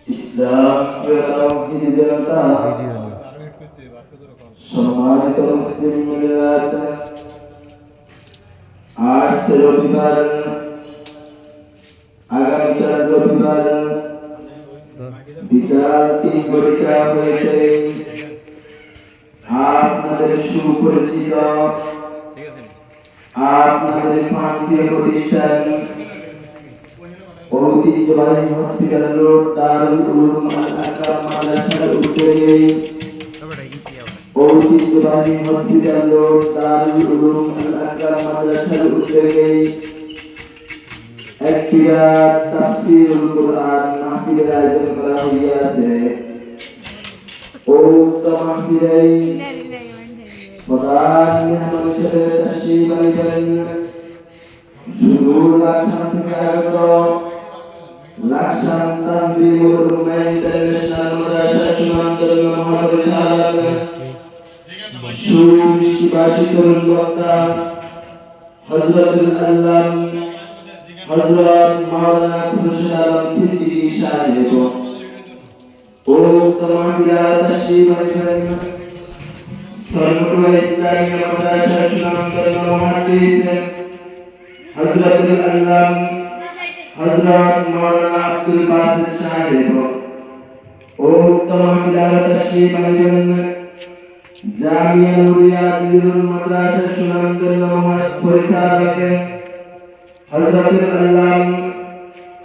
ইসলাম প্রিয় জনতা, সম্মানিত মুসলিম মিল্লাত, আজ রবিবার, আগামীকাল রবিবার বিকাল 3 হইতে আপনাদের সুপরিচিত আপনাদের প্রিয় প্রতিষ্ঠান ঐতিহ্যবাহী হসপিটাল রোড দারুল উলুম আল আকরাম মাদ্রাসার উদ্যোগে ঐতিহ্যবাহী হসপিটাল রোড দারুল উলুম আল আকরাম মাদ্রাসার উদ্যোগে একটি তাফসীরুল কুরআন মাহফিলের আয়োজন করা হইয়াছে। উক্ত মাহফিলে প্রধান মেহমান হিসেবে তাশরীফ আনিবেন সুদূর লাকসাম থেকে আগত লাকসাম তানজিমুল উলামা ইন্টারন্যাশনাল মাদ্রাসা সীমান্তর মহাপরিচালক সুমিষ্টিভাষী তরুণ বক্তা হযরতুল আল্লাম হযরত মাওলানা খুরশিদ আলম সিদ্দিকী সাহেব উক্ত মাহফিলে তাশরীফ আনিবেন সর্বপ্রথম ইসলামী মাদ্রাসা সীমান্তর মুহাদ্দিস হযরতুল আল্লাম হযরত মাওলানা আব্দুল বাসিত সাহেব উক্ত মাহফিলে তাশরীফ আনিবেন জামিয়া নুরিয়া দিলুল মাদ্রাসা সীমান্তর পরিচালক হযরতুল আল্লাম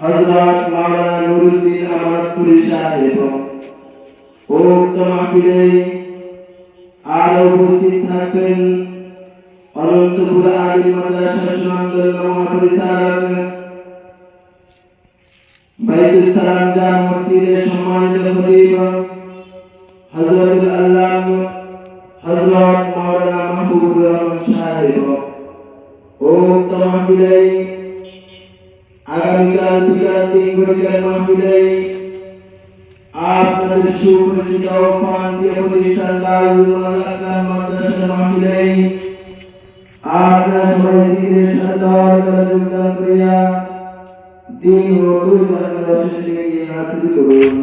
হযরত মাওলানা নুরুদ্দিন আমানতপুরী সাহেব উক্ত মাহফিলে আরো উপস্থিত থাকবেন অনন্তপুর আলিম মাদ্রাসা সীমান্তর মহাপরিচালক বাইতুস সালাম জামে মসজিদের সম্মানিত খতিব হযরতুল আল্লাম হযরত মাওলানা মাহবুবুর রহমান সাহেব উক্ত মাহফিলে আগামীকাল বিকাল 3 মাহফিলে আপনাদের সুপরিচিত প্রিয় প্রতিষ্ঠান দারুল উলুম আল আকরাম মাদ্রাসার মাহফিলে আপনারা সবাই জিকিরের সাথে দলে যোগদান করিয়া দিন ও দুই জাহানের শেষ হাসিল করুন।